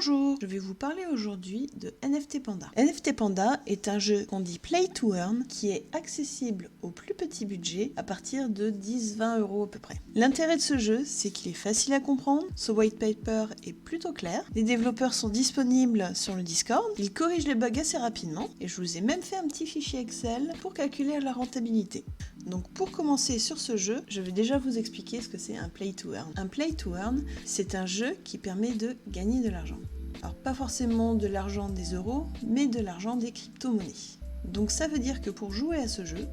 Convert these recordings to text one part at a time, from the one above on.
Bonjour, je vais vous parler aujourd'hui de NFT Panda. NFT Panda est un jeu qu'on dit Play to Earn qui est accessible au plus petit budget à partir de 10-20 € à peu près. L'intérêt de ce jeu, c'est qu'il est facile à comprendre, ce white paper est plutôt clair, les développeurs sont disponibles sur le Discord, ils corrigent les bugs assez rapidement et je vous ai même fait un petit fichier Excel pour calculer la rentabilité. Donc pour commencer sur ce jeu, je vais déjà vous expliquer ce que c'est un Play to Earn. Un Play to Earn, c'est un jeu qui permet de gagner de l'argent. Alors pas forcément de l'argent des euros, mais de l'argent des crypto-monnaies. Donc ça veut dire que pour jouer à ce jeu,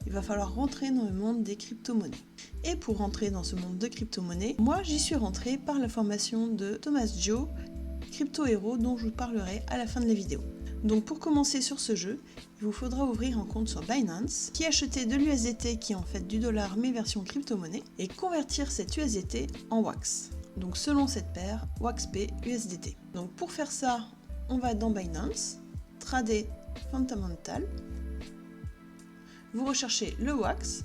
il va falloir rentrer dans le monde des crypto-monnaies. Et pour rentrer dans ce monde de crypto-monnaies, moi j'y suis rentrée par la formation de Thomas Joe, Crypto Hero, dont je vous parlerai à la fin de la vidéo. Donc pour commencer sur ce jeu, il vous faudra ouvrir un compte sur Binance, qui acheter de l'USDT qui est en fait du dollar mais version crypto-monnaie, et convertir cette USDT en WAX. Donc selon cette paire, WAXP USDT. Donc pour faire ça, on va dans Binance, Trader Fundamental, vous recherchez le WAX,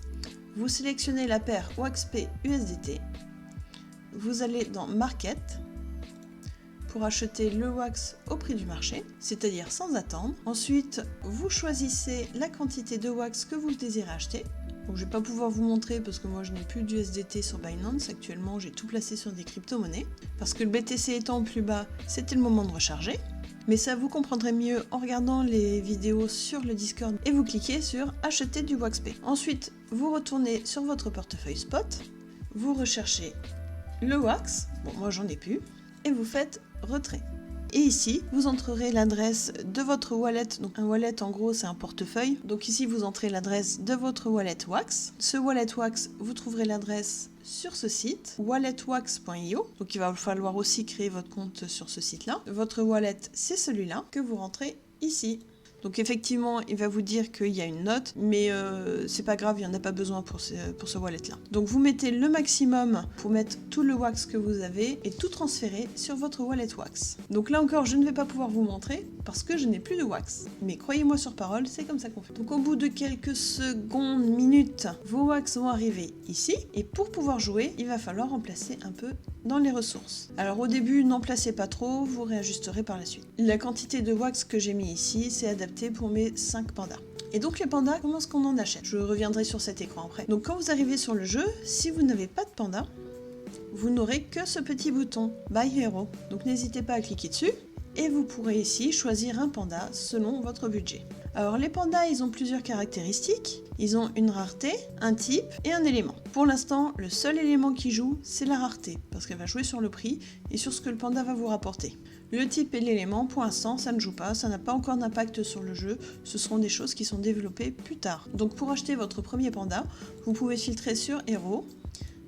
vous sélectionnez la paire WAXP USDT, vous allez dans Market, pour acheter le wax au prix du marché, c'est-à-dire sans attendre. Ensuite, vous choisissez la quantité de wax que vous désirez acheter. Donc, je ne vais pas pouvoir vous montrer parce que moi je n'ai plus d'USDT sur Binance. Actuellement, j'ai tout placé sur des crypto-monnaies. Parce que le BTC étant au plus bas, c'était le moment de recharger. Mais ça, vous comprendrez mieux en regardant les vidéos sur le Discord et vous cliquez sur acheter du WAXP. Ensuite, vous retournez sur votre portefeuille spot, vous recherchez le wax. Bon, moi j'en ai plus. Et vous faites retrait. Et ici, vous entrerez l'adresse de votre wallet. Donc un wallet, en gros, c'est un portefeuille. Donc ici, vous entrez l'adresse de votre wallet Wax. Ce wallet Wax, vous trouverez l'adresse sur ce site, walletwax.io. Donc il va falloir aussi créer votre compte sur ce site-là. Votre wallet, c'est celui-là que vous rentrez ici. Donc effectivement, il va vous dire qu'il y a une note, mais c'est pas grave, il n'y en a pas besoin pour ce wallet-là. Donc vous mettez le maximum pour mettre tout le wax que vous avez et tout transférer sur votre wallet wax. Donc là encore, je ne vais pas pouvoir vous montrer parce que je n'ai plus de wax. Mais croyez-moi sur parole, c'est comme ça qu'on fait. Donc au bout de quelques secondes, minutes, vos wax vont arriver ici. Et pour pouvoir jouer, il va falloir en placer un peu dans les ressources. Alors au début, n'en placez pas trop, vous réajusterez par la suite. La quantité de wax que j'ai mis ici, c'est adapté pour mes 5 pandas. Et donc les pandas, comment est-ce qu'on en achète? Je reviendrai sur cet écran après. Donc quand vous arrivez sur le jeu, si vous n'avez pas de panda, vous n'aurez que ce petit bouton Buy Hero. Donc n'hésitez pas à cliquer dessus et vous pourrez ici choisir un panda selon votre budget. Alors les pandas, ils ont plusieurs caractéristiques. Ils ont une rareté, un type et un élément. Pour l'instant, le seul élément qui joue, c'est la rareté, parce qu'elle va jouer sur le prix et sur ce que le panda va vous rapporter. Le type et l'élément, pour l'instant, ça ne joue pas, ça n'a pas encore d'impact sur le jeu, ce seront des choses qui sont développées plus tard. Donc pour acheter votre premier panda, vous pouvez filtrer sur Hero.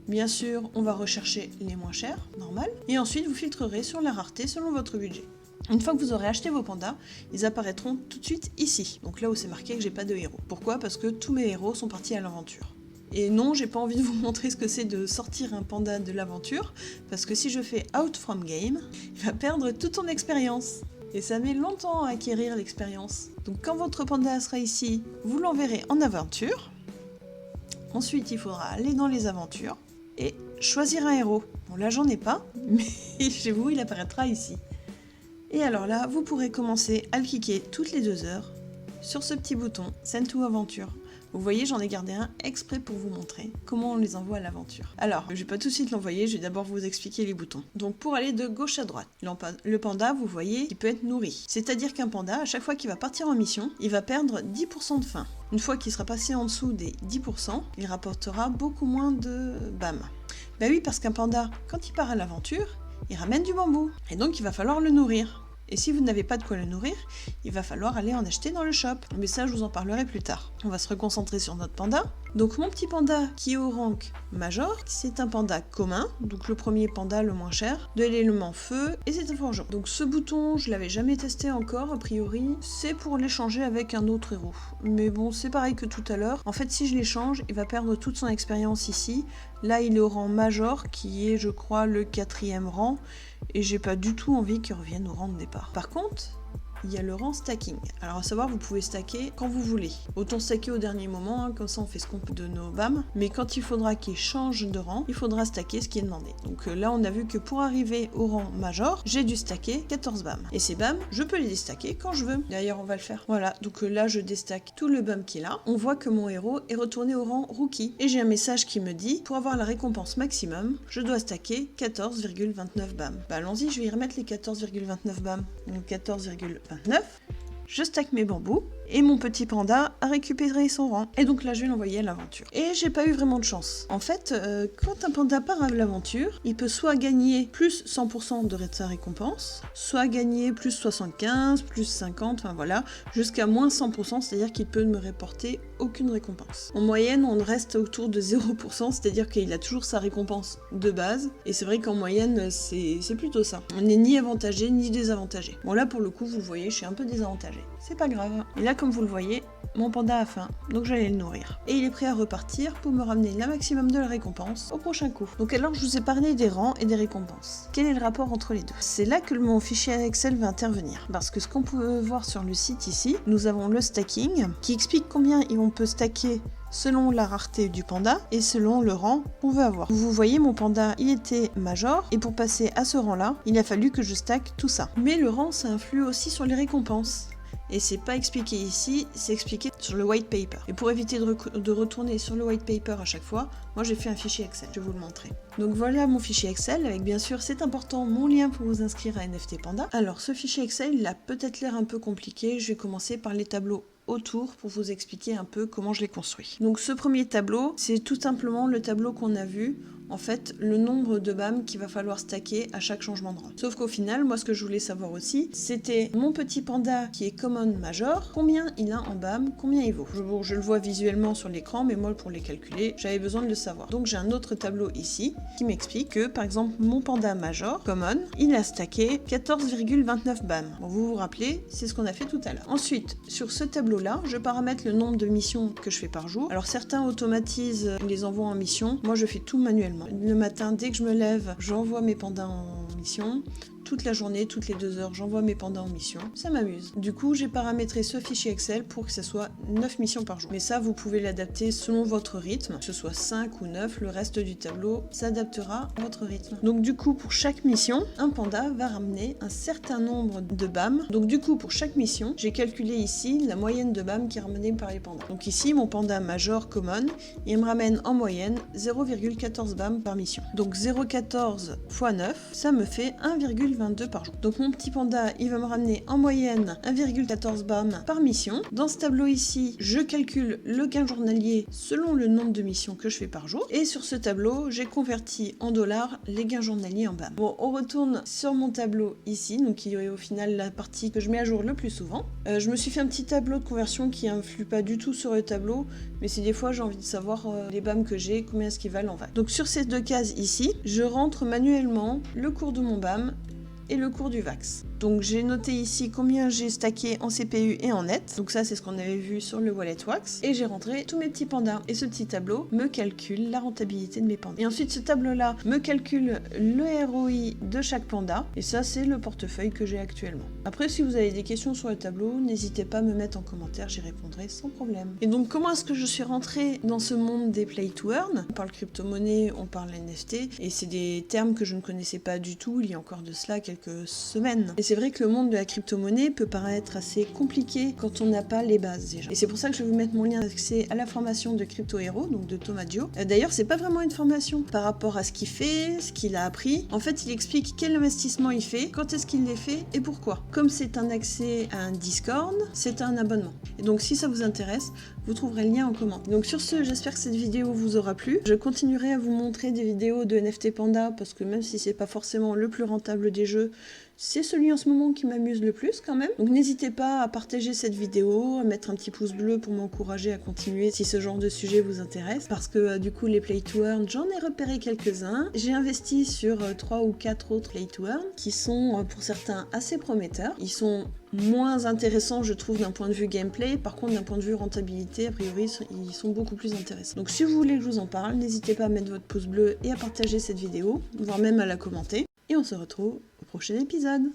Bien sûr, on va rechercher les moins chers, normal, et ensuite vous filtrerez sur la rareté selon votre budget. Une fois que vous aurez acheté vos pandas, ils apparaîtront tout de suite ici, donc là où c'est marqué que j'ai pas de héros. Pourquoi? Parce que tous mes héros sont partis à l'aventure. Et non, j'ai pas envie de vous montrer ce que c'est de sortir un panda de l'aventure, parce que si je fais Out from Game, il va perdre toute son expérience. Et ça met longtemps à acquérir l'expérience. Donc quand votre panda sera ici, vous l'enverrez en aventure. Ensuite, il faudra aller dans les aventures et choisir un héros. Bon là j'en ai pas, mais chez vous il apparaîtra ici. Et alors là, vous pourrez commencer à le cliquer toutes les 2 heures sur ce petit bouton Send to Aventure. Vous voyez, j'en ai gardé un exprès pour vous montrer comment on les envoie à l'aventure. Alors, je vais pas tout de suite l'envoyer, je vais d'abord vous expliquer les boutons. Donc pour aller de gauche à droite, le panda, vous voyez, il peut être nourri. C'est-à-dire qu'un panda, à chaque fois qu'il va partir en mission, il va perdre 10% de faim. Une fois qu'il sera passé en dessous des 10%, il rapportera beaucoup moins de BAM. Bah oui, parce qu'un panda, quand il part à l'aventure, il ramène du bambou. Et donc il va falloir le nourrir. Et si vous n'avez pas de quoi le nourrir, il va falloir aller en acheter dans le shop. Mais ça, je vous en parlerai plus tard. On va se reconcentrer sur notre panda. Donc mon petit panda qui est au rank major, c'est un panda commun, donc le premier panda le moins cher, de l'élément feu, et c'est un forgeron. Donc ce bouton, je l'avais jamais testé encore, a priori, c'est pour l'échanger avec un autre héros. Mais bon, c'est pareil que tout à l'heure. En fait, si je l'échange, il va perdre toute son expérience ici. Là, il est au rang major, qui est, je crois, le 4e rang, et j'ai pas du tout envie qu'il revienne au rang de départ. Par contre, il y a le rang stacking. Alors à savoir, vous pouvez stacker quand vous voulez. Autant stacker au dernier moment, hein, comme ça on fait ce qu'on peut de nos BAM. Mais quand il faudra qu'ils changent de rang, il faudra stacker ce qui est demandé. Donc là, on a vu que pour arriver au rang major, j'ai dû stacker 14 BAM. Et ces BAM, je peux les déstacker quand je veux. D'ailleurs, on va le faire. Voilà, donc là, je déstack tout le BAM qu'il a. On voit que mon héros est retourné au rang rookie. Et j'ai un message qui me dit, pour avoir la récompense maximum, je dois stacker 14,29 BAM. Bah allons-y, je vais y remettre les 14,29 BAM. Donc 14,29. Je stack mes bambous et mon petit panda a récupéré son rang. Et donc là, je vais l'envoyer à l'aventure. Et j'ai pas eu vraiment de chance. En fait, quand un panda part à l'aventure, il peut soit gagner plus 100% de sa récompense, soit gagner plus 75, plus 50, enfin voilà, jusqu'à moins 100%, c'est-à-dire qu'il peut ne me reporter aucune récompense. En moyenne, on reste autour de 0%, c'est-à-dire qu'il a toujours sa récompense de base. Et c'est vrai qu'en moyenne, c'est plutôt ça. On n'est ni avantagé ni désavantagé. Bon là, pour le coup, vous le voyez, je suis un peu désavantagé. C'est pas grave. Et là, comme vous le voyez, mon panda a faim, donc j'allais le nourrir. Et il est prêt à repartir pour me ramener la maximum de la récompense au prochain coup. Donc alors, je vous ai parlé des rangs et des récompenses. Quel est le rapport entre les deux? C'est là que mon fichier Excel va intervenir. Parce que ce qu'on peut voir sur le site ici, nous avons le stacking, qui explique combien on peut stacker selon la rareté du panda et selon le rang qu'on veut avoir. Vous voyez, mon panda, il était major, et pour passer à ce rang-là, il a fallu que je stack tout ça. Mais le rang, ça influe aussi sur les récompenses. Et c'est pas expliqué ici, c'est expliqué sur le white paper. Et pour éviter de retourner sur le white paper à chaque fois, moi j'ai fait un fichier Excel, je vais vous le montrer. Donc voilà mon fichier Excel, avec bien sûr, c'est important, mon lien pour vous inscrire à NFT Panda. Alors ce fichier Excel, il a peut-être l'air un peu compliqué, je vais commencer par les tableaux autour pour vous expliquer un peu comment je l'ai construit. Donc ce premier tableau, c'est tout simplement le tableau qu'on a vu, en fait, le nombre de BAM qu'il va falloir stacker à chaque changement de rang. Sauf qu'au final, moi ce que je voulais savoir aussi, c'était mon petit panda qui est common major, combien il a en BAM, combien il vaut. Je le vois visuellement sur l'écran, mais moi pour les calculer, j'avais besoin de le savoir. Donc j'ai un autre tableau ici qui m'explique que, par exemple, mon panda major, common, il a stacké 14,29 BAM. Bon, vous vous rappelez, c'est ce qu'on a fait tout à l'heure. Ensuite, sur ce tableau-là, je paramètre le nombre de missions que je fais par jour. Alors certains automatisent les envois en mission, moi je fais tout manuellement. Le matin, dès que je me lève, j'envoie mes pandas en mission. Toute la journée, toutes les 2 heures, j'envoie mes pandas en mission. Ça m'amuse. Du coup, j'ai paramétré ce fichier Excel pour que ce soit 9 missions par jour. Mais ça, vous pouvez l'adapter selon votre rythme, que ce soit 5 ou 9, le reste du tableau s'adaptera à votre rythme. Donc du coup, pour chaque mission, un panda va ramener un certain nombre de BAM. Donc du coup, pour chaque mission, j'ai calculé ici la moyenne de BAM qui est ramenée par les pandas. Donc ici, mon panda major common, il me ramène en moyenne 0,14 BAM par mission. Donc 0,14 x 9, ça me fait 1,22 par jour. Donc mon petit panda, il va me ramener en moyenne 1,14 BAM par mission. Dans ce tableau ici, je calcule le gain journalier selon le nombre de missions que je fais par jour. Et sur ce tableau, j'ai converti en dollars les gains journaliers en BAM. Bon, on retourne sur mon tableau ici, donc qui est au final la partie que je mets à jour le plus souvent. Je me suis fait un petit tableau de conversion qui influe pas du tout sur le tableau, mais si des fois j'ai envie de savoir les BAM que j'ai, combien est-ce qu'ils valent en VAC. Donc sur ces 2 cases ici, je rentre manuellement le cours de mon BAM et le cours du VAX. Donc j'ai noté ici combien j'ai stacké en CPU et en net. Donc ça c'est ce qu'on avait vu sur le wallet wax. Et j'ai rentré tous mes petits pandas. Et ce petit tableau me calcule la rentabilité de mes pandas. Et ensuite ce tableau-là me calcule le ROI de chaque panda. Et ça c'est le portefeuille que j'ai actuellement. Après si vous avez des questions sur le tableau, n'hésitez pas à me mettre en commentaire, j'y répondrai sans problème. Et donc comment est-ce que je suis rentrée dans ce monde des play to earn? On parle crypto-monnaie, on parle NFT. Et c'est des termes que je ne connaissais pas du tout il y a encore de cela quelques semaines. Et c'est vrai que le monde de la crypto-monnaie peut paraître assez compliqué quand on n'a pas les bases déjà. Et c'est pour ça que je vais vous mettre mon lien d'accès à la formation de Crypto Hero, donc de Thomas Dio. D'ailleurs, c'est pas vraiment une formation par rapport à ce qu'il fait, ce qu'il a appris. En fait, il explique quel investissement il fait, quand est-ce qu'il les fait et pourquoi. Comme c'est un accès à un Discord, c'est un abonnement. Et donc si ça vous intéresse, vous trouverez le lien en commentaire. Donc sur ce, j'espère que cette vidéo vous aura plu. Je continuerai à vous montrer des vidéos de NFT Panda parce que même si c'est pas forcément le plus rentable des jeux, c'est celui en ce moment qui m'amuse le plus quand même. Donc n'hésitez pas à partager cette vidéo, à mettre un petit pouce bleu pour m'encourager à continuer si ce genre de sujet vous intéresse. Parce que du coup les play to earn, j'en ai repéré quelques-uns. J'ai investi sur 3 ou 4 autres play to earn qui sont pour certains assez prometteurs. Ils sont moins intéressants je trouve d'un point de vue gameplay, par contre d'un point de vue rentabilité, a priori ils sont beaucoup plus intéressants. Donc si vous voulez que je vous en parle, n'hésitez pas à mettre votre pouce bleu et à partager cette vidéo, voire même à la commenter. Et on se retrouve au prochain épisode.